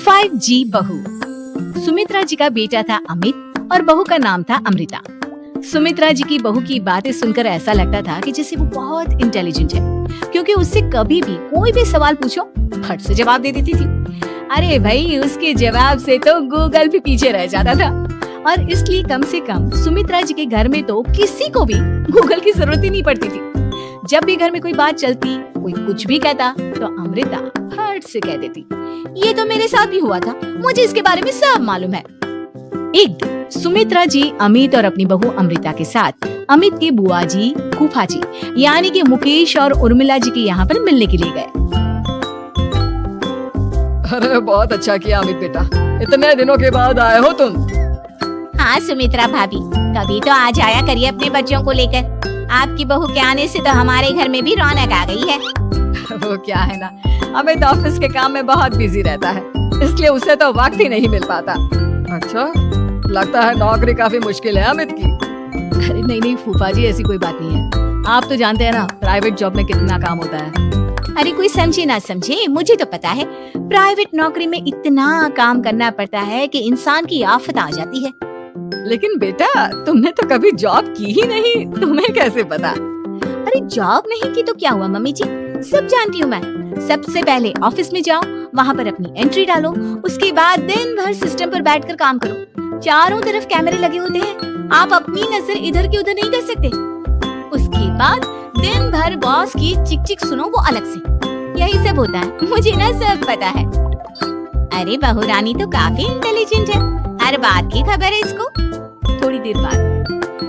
5G बहू। सुमित्रा जी का बेटा था अमित और बहू का नाम था अमृता। सुमित्रा जी की बहू की बातें सुनकर ऐसा लगता था कि जैसे वो बहुत इंटेलिजेंट है, क्योंकि उससे कभी भी कोई भी सवाल पूछो फट से जवाब दे देती थी। अरे भाई, उसके जवाब से तो गूगल भी पीछे रह जाता था। और इसलिए कम से कम सुमित्रा जी के घर में तो किसी को भी गूगल की जरूरत ही नहीं पड़ती थी। जब भी घर में कोई बात चलती, कोई कुछ भी कहता, तो अमृता फट से कह देती, ये तो मेरे साथ भी हुआ था, मुझे इसके बारे में सब मालूम है। एक दिन सुमित्रा जी अमित और अपनी बहू अमृता के साथ अमित के बुआ जी, फूफा जी यानी कि मुकेश और उर्मिला जी के यहाँ पर मिलने के लिए गए। अरे बहुत अच्छा किया अमित बेटा, इतने दिनों के बाद आए हो तुम। हाँ सुमित्रा भाभी, कभी तो आ जाया करिए अपने बच्चों को लेकर। आपकी बहू के आने से तो हमारे घर में भी रौनक आ गई है। वो क्या है ना, अमित ऑफिस के काम में बहुत बिजी रहता है, इसलिए उसे तो वक्त ही नहीं मिल पाता। अच्छा, लगता है नौकरी काफी मुश्किल है अमित की। अरे नहीं फूफा जी, ऐसी कोई बात नहीं है। आप तो जानते हैं ना प्राइवेट जॉब में कितना काम होता है। अरे कोई समझे ना समझे, मुझे तो पता है प्राइवेट नौकरी में इतना काम करना पड़ता है कि इंसान की आफत आ जाती है। लेकिन बेटा, तुमने तो कभी जॉब की ही नहीं, तुम्हें कैसे पता? अरे जॉब नहीं की तो क्या हुआ मम्मी जी, सब जानती हूँ मैं। सबसे पहले ऑफिस में जाओ, वहाँ पर अपनी एंट्री डालो, उसके बाद दिन भर सिस्टम पर बैठकर काम करो। चारों तरफ कैमरे लगे होते हैं, आप अपनी नजर इधर की उधर नहीं कर सकते। उसके बाद दिन भर बॉस की चिक चिक सुनो, वो अलग से। यही सब होता है, मुझे ना सब पता है। अरे बहू रानी तो काफी इंटेलिजेंट है, हर बात की खबर है इसको। थोड़ी देर बाद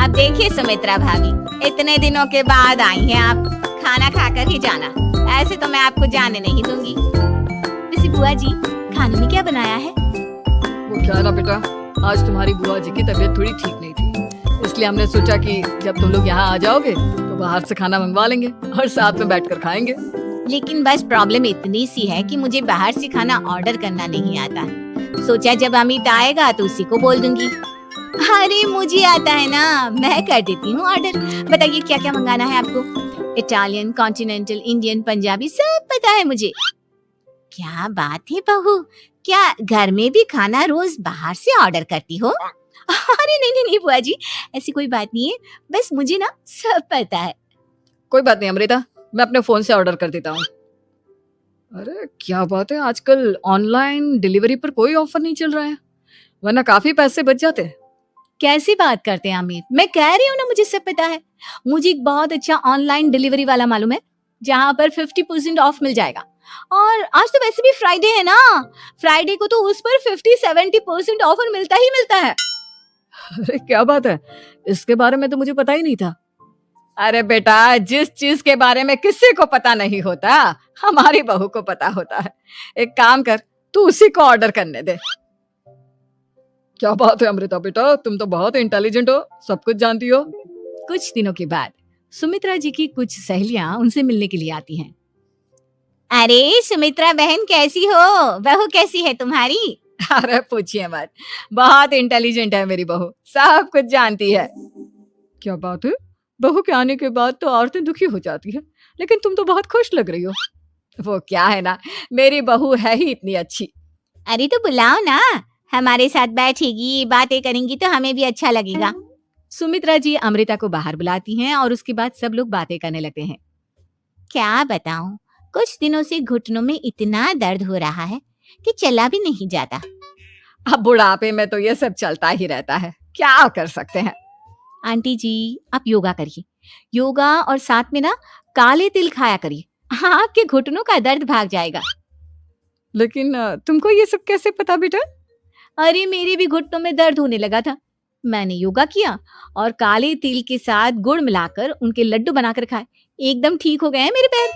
अब देखिए सुमित्रा भाभी, इतने दिनों के बाद आई हैं आप, खाना खाकर ही जाना, ऐसे तो मैं आपको जाने नहीं दूंगी। वैसे बुआ जी, खाने में क्या बनाया है? वो क्या है ना बेटा, आज तुम्हारी बुआ जी की तबीयत थोड़ी ठीक नहीं थी, इसलिए हमने सोचा कि जब तुम लोग यहाँ आ जाओगे तो बाहर से खाना मंगवा लेंगे और साथ में बैठकर खाएंगे। लेकिन बस प्रॉब्लम इतनी सी है कि मुझे बाहर से खाना ऑर्डर करना नहीं आता। सोचा जब अमित आएगा तो उसी को बोल दूंगी। अरे मुझे आता है ना, मैं कर देती हूँ ऑर्डर। बताइए क्या क्या मंगाना है आपको? इटालियन, कॉन्टिनेंटल, इंडियन, पंजाबी, सब पता है मुझे। क्या बात है बहू, क्या घर में भी खाना रोज बाहर से ऑर्डर करती हो? अरे नहीं बुआ जी, ऐसी कोई बात नहीं है, बस मुझे ना सब पता है। कोई बात नहीं अमृता, मैं अपने फोन से ऑर्डर कर देता हूँ। अरे क्या बात है, आजकल ऑनलाइन डिलीवरी पर कोई ऑफर नहीं चल रहा है, वरना काफी पैसे बच जाते। कैसी बात करते हैं अमित, मैं कह रही हूँ ना मुझे सब पता है। मुझे एक बहुत अच्छा ऑनलाइन डिलीवरी वाला मालूम है, जहाँ पर 50% ऑफ मिल जाएगा। और आज तो वैसे भी फ्राइडे है ना, फ्राइडे को तो उस पर 50-70% ऑफर मिलता ही मिलता है। अरे क्या बात है, इसके बारे में तो मुझे पता ही नहीं था। अरे बेटा, जिस चीज के बारे में किसी को पता नहीं होता, हमारी बहू को पता होता है। एक काम कर, तू उसी को ऑर्डर करने दे। क्या बात है अमृता बेटा, तुम तो बहुत इंटेलिजेंट हो, सब कुछ जानती हो। कुछ दिनों के बाद सुमित्रा जी की कुछ सहेलियां उनसे मिलने के लिए आती हैं। अरे सुमित्रा बहन कैसी हो, बहू कैसी है तुम्हारी? अरे पूछिए मत, बहुत इंटेलिजेंट है मेरी बहू, सब कुछ जानती है। क्या बात है, बहू के आने के बाद तो औरतें दुखी हो जाती है, लेकिन तुम तो बहुत खुश लग रही हो। वो क्या है ना, मेरी बहू है ही इतनी अच्छी। अरे तो बुलाओ ना, हमारे साथ बैठेगी, बातें करेंगी तो हमें भी अच्छा लगेगा। सुमित्रा जी अमृता को बाहर बुलाती हैं और उसके बाद सब लोग बातें करने लगते हैं। क्या बताऊं, कुछ दिनों से घुटनों में इतना दर्द हो रहा है कि चला भी नहीं जाता। अब बुढ़ापे में तो ये सब चलता ही रहता है, क्या कर सकते हैं। आंटी जी, आप योगा करिए, योगा और साथ में ना काले तिल खाया करिए, आपके घुटनों का दर्द भाग जाएगा। लेकिन तुमको ये सब कैसे पता बेटा? अरे मेरे भी घुटनों में दर्द होने लगा था, मैंने योगा किया और काले तिल के साथ गुड़ मिलाकर उनके लड्डू बनाकर खाए, एकदम ठीक हो गए हैं मेरे पैर।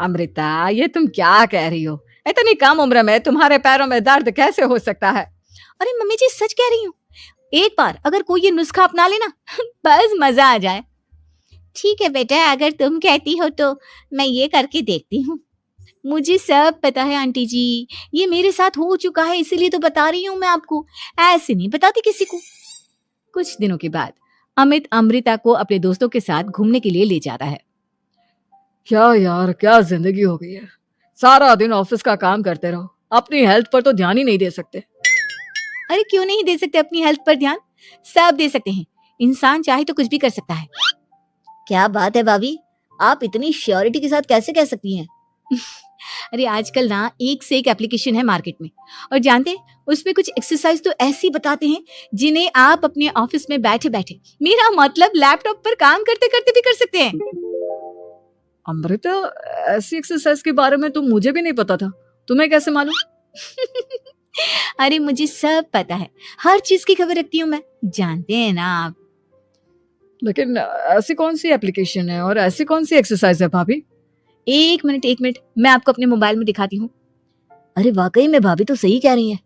अमृता, ये तुम क्या कह रही हो? इतनी कम उम्र में तुम्हारे पैरों में दर्द कैसे हो सकता है? अरे मम्मी जी, सच कह रही हूँ, एक बार अगर कोई ये नुस्खा अपना लेना बस मजा आ जाए। ठीक है बेटा, अगर तुम कहती हो तो मैं ये करके देखती हूँ। मुझे सब पता है आंटी जी, ये मेरे साथ हो चुका है, इसीलिए तो बता रही हूँ मैं आपको, ऐसे नहीं बताती किसी को। कुछ दिनों के बाद अमित अमृता को अपने दोस्तों के साथ घूमने के लिए ले जाता है। क्या यार, क्या जिंदगी हो गई है, सारा दिन ऑफिस का काम करते रहो, अपनी हेल्थ पर तो ध्यान ही नहीं दे सकते। अरे क्यों नहीं दे सकते अपनी हेल्थ पर ध्यान? सब दे सकते हैं। इंसान चाहे तो कुछ भी कर सकता है। क्या बात है भाभी, आप इतनी श्योरिटी के साथ कैसे कह सकती हैं? अरे आजकल ना एक से एक एप्लीकेशन है मार्केट में, और जानते हैं उसमें कुछ एक्सरसाइज तो ऐसी बताते हैं जिन्हें आप अपने ऑफिस में बैठे बैठे, मेरा मतलब लैपटॉप पर काम करते करते भी कर सकते हैं। अमृता, ऐसी एक्सरसाइज के बारे में तो मुझे भी नहीं पता था, तुम्हें कैसे मालूम? अरे मुझे सब पता है, हर चीज की खबर रखती हूँ मैं, जानते हैं ना आप। लेकिन ऐसी कौन सी एप्लीकेशन है और ऐसी कौन सी एक्सरसाइज है भाभी? एक मिनट, मैं आपको अपने मोबाइल में दिखाती हूँ। अरे वाकई में भाभी तो सही कह रही हैं।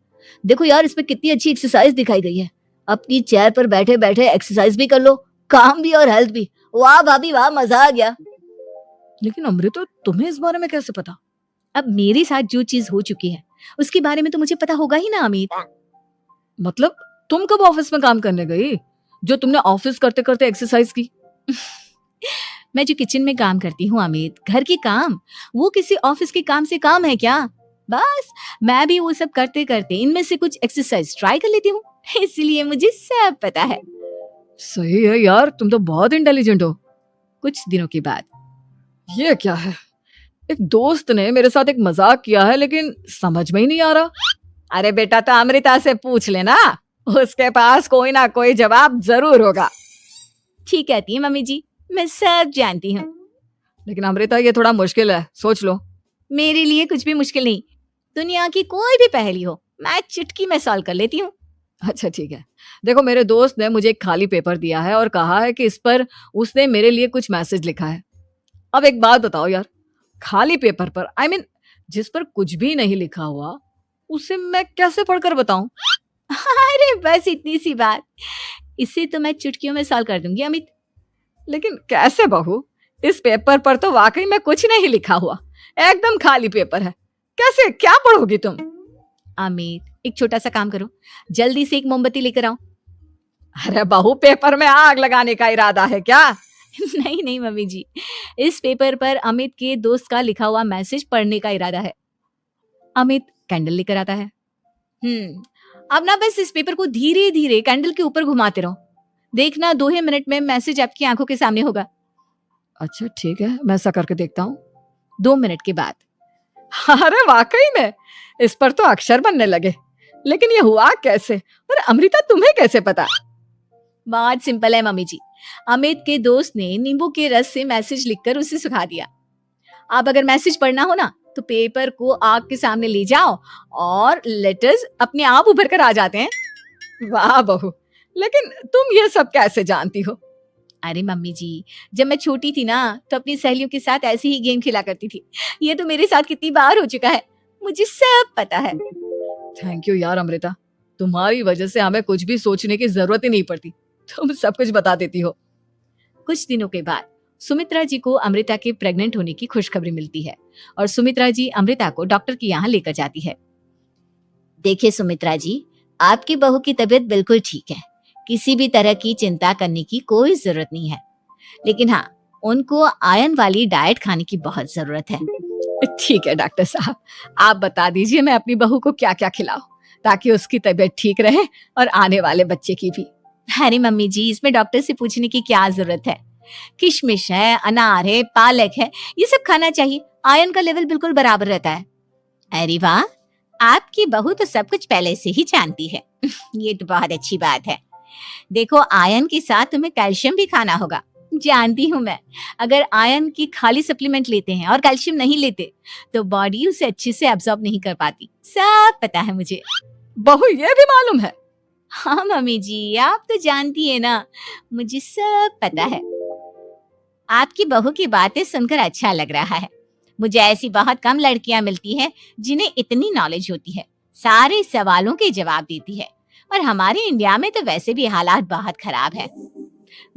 देखो यार, इसमें कितनी अच्छी एक्सरसाइज दिखाई गई है। अपनी चेयर पर बैठे बैठे एक्सरसाइज भी कर लो, काम भी और हेल्थ भी। वाह भाभी वाह, मजा आ गया। लेकिन अमृता, तुम्हें इस बारे में कैसे पता? अब मेरे साथ जो चीज हो चुकी है उसके बारे में तो मुझे पता होगा ही ना अमित। मतलब तुम कब ऑफिस में काम करने गई जो तुमने ऑफिस करते करते एक्सरसाइज की? मैं जो किचन में काम करती हूँ अमित, घर के काम, वो किसी ऑफिस के काम से काम है क्या? बस मैं भी वो सब करते करते इनमें से कुछ एक्सरसाइज ट्राई कर लेती हूँ, इसलिए मुझे सब पता है। सही है यार, तुम तो बहुत इंटेलिजेंट हो। कुछ दिनों के बाद ये क्या है? एक दोस्त ने मेरे साथ एक मजाक किया है, लेकिन समझ में ही नहीं आ रहा। अरे बेटा, तो अमृता से पूछ लेना, उसके पास कोई ना कोई जवाब जरूर होगा। ठीक कहती है मम्मी जी, मैं सब जानती हूँ। लेकिन अमृता, ये थोड़ा मुश्किल है, सोच लो। मेरे लिए कुछ भी मुश्किल नहीं, दुनिया की कोई भी पहेली हो मैं चुटकी में सॉल्व कर लेती हूँ। अच्छा ठीक है, देखो मेरे दोस्त ने मुझे एक खाली पेपर दिया है और कहा है कि इस पर उसने मेरे लिए कुछ मैसेज लिखा है। अब एक बात बताओ यार, खाली पेपर पर, I mean, जिस पर कुछ भी नहीं लिखा हुआ, उसे मैं कैसे पढ़कर बताऊं? अरे बस इतनी सी बात, इसे तो मैं चुटकियों में सॉल्व कर दूंगी अमित। लेकिन कैसे बहू? इस पेपर पर तो वाकई में कुछ नहीं लिखा हुआ, एकदम खाली पेपर है। कैसे, क्या पढ़ोगी तुम? अमित एक छोटा सा काम करो, जल्दी से एक मोमबत्ती लेकर आओ। अरे बहू, पेपर में आग लगाने का इरादा है क्या? नहीं मम्मी जी, इस पेपर पर अमित के दोस्त का लिखा हुआ मैसेज पढ़ने का इरादा है। अमित कैंडल लेकर आता है। अब ना बस इस पेपर को धीरे धीरे कैंडल के ऊपर घुमाते रहो, देखना 2 ही मिनट में मैसेज आपकी आंखों के सामने होगा। अच्छा ठीक है, मैं ऐसा करके देखता हूँ। 2 मिनट के बाद। अरे वाकई में इस पर तो अक्षर बनने लगे, लेकिन ये हुआ कैसे? और अमृता, तुम्हें कैसे पता? बहुत सिंपल है मम्मी जी, अमित के दोस्त ने नींबू के रस से मैसेज लिखकर उसे सुखा दिया। अब अगर मैसेज पढ़ना हो ना तो पेपर को आग के सामने ले जाओ और लेटर्स अपने आप उभर कर आ जाते हैं। वाह बहू, लेकिन तुम ये सब कैसे जानती हो? अरे मम्मी जी, जब मैं छोटी थी ना तो अपनी सहेलियों के साथ ऐसे ही गेम खेला करती थी। ये तो मेरे साथ कितनी बार हो चुका है, मुझे सब पता है। थैंक यू यार अमृता, तुम्हारी वजह से हमें कुछ भी सोचने की जरूरत ही नहीं पड़ती, तुम सब कुछ बता देती हो। कुछ दिनों के बाद सुमित्रा जी को अमृता के प्रेग्नेंट होने की खुशखबरी मिलती है और सुमित्रा जी अमृता को डॉक्टर के यहाँ लेकर जाती है। देखिए सुमित्रा जी, आपकी बहू की तबीयत बिल्कुल ठीक है, किसी भी तरह की चिंता करने की कोई जरूरत नहीं है, लेकिन हाँ, उनको आयरन वाली डाइट खाने की बहुत जरूरत है। ठीक है डॉक्टर साहब, आप बता दीजिए मैं अपनी बहू को क्या क्या खिलाऊं ताकि उसकी तबीयत ठीक रहे और आने वाले बच्चे की भी। अरे मम्मी जी, इसमें डॉक्टर से पूछने की क्या जरूरत है, किशमिश है, अनार है, पालक है, ये सब खाना चाहिए, आयरन का लेवल बिल्कुल बराबर रहता है। अरे वाह, आपकी बहू तो सब कुछ पहले से ही जानती है। ये तो बहुत अच्छी बात है। देखो, आयरन के साथ तुम्हें कैल्शियम भी खाना होगा। जानती हूँ मैं, अगर आयरन की खाली सप्लीमेंट लेते हैं और कैल्शियम नहीं लेते तो बॉडी उसे अच्छे से एब्जॉर्ब नहीं कर पाती, सब पता है मुझे। बहू, ये भी मालूम है? हाँ मम्मी जी, आप तो जानती है ना, मुझे सब पता है। आपकी बहू की बातें सुनकर अच्छा लग रहा है। मुझे ऐसी बहुत कम लड़कियां मिलती हैं जिन्हें इतनी नॉलेज होती है, सारे सवालों के जवाब देती है, और हमारे इंडिया में तो वैसे भी हालात बहुत खराब है।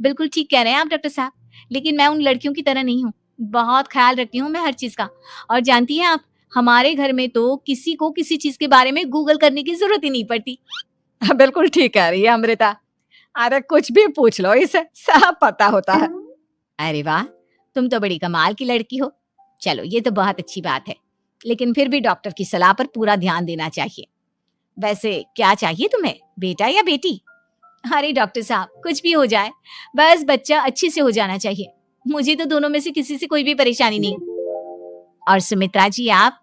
बिल्कुल ठीक कह रहे हैं आप डॉक्टर साहब, लेकिन मैं उन लड़कियों की तरह नहीं हूँ, बहुत ख्याल रखती हूँ मैं हर चीज का। और जानती हैं आप, हमारे घर में तो किसी को किसी चीज के बारे में गूगल करने की जरूरत ही नहीं पड़ती। बिल्कुल ठीक कह रही है अमृता, अरे कुछ भी पूछ लो, इसे सब पता होता है। अरे वाह, तुम तो बड़ी कमाल की लड़की हो। चलो, ये तो बहुत अच्छी बात है। लेकिन फिर भी डॉक्टर की सलाह पर पूरा ध्यान देना चाहिए। वैसे क्या चाहिए तुम्हें, बेटा या बेटी? अरे डॉक्टर साहब, कुछ भी हो जाए, बस बच्चा अच्छे से हो जाना चाहिए। मुझे तो दोनों में से किसी से कोई भी परेशानी नहीं। और सुमित्रा जी आप?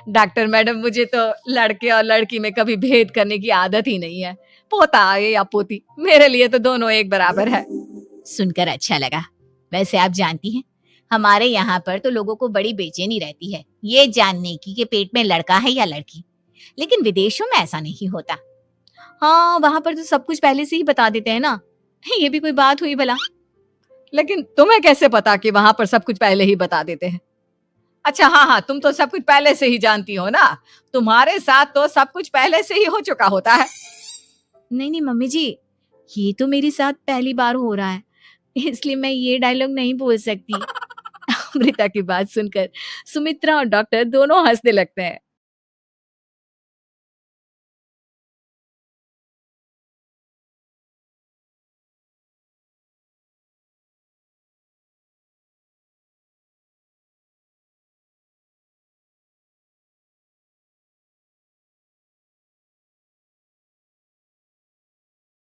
डॉक्टर मैडम, मुझे तो लड़के और लड़की में कभी भेद करने की आदत ही नहीं है। पोता आए या पोती, मेरे लिए तो दोनों एक बराबर है। सुनकर अच्छा लगा। वैसे आप जानती हैं, हमारे यहाँ पर तो लोगों को बड़ी बेचैनी रहती है ये जानने की कि पेट में लड़का है या लड़की। लेकिन विदेशों में ऐसा नहीं होता। हाँ, वहां पर तो सब कुछ पहले से ही बता देते हैं ना। ये भी कोई बात हुई भला? लेकिन तुम्हें कैसे पता कि वहां पर सब कुछ पहले ही बता देते हैं? अच्छा, हाँ हाँ, तुम तो सब कुछ पहले से ही जानती हो ना। तुम्हारे साथ तो सब कुछ पहले से ही हो चुका होता है। नहीं नहीं मम्मी जी, ये तो मेरे साथ पहली बार हो रहा है, इसलिए मैं ये डायलॉग नहीं बोल सकती। अमृता की बात सुनकर सुमित्रा और डॉक्टर दोनों हंसने लगते हैं।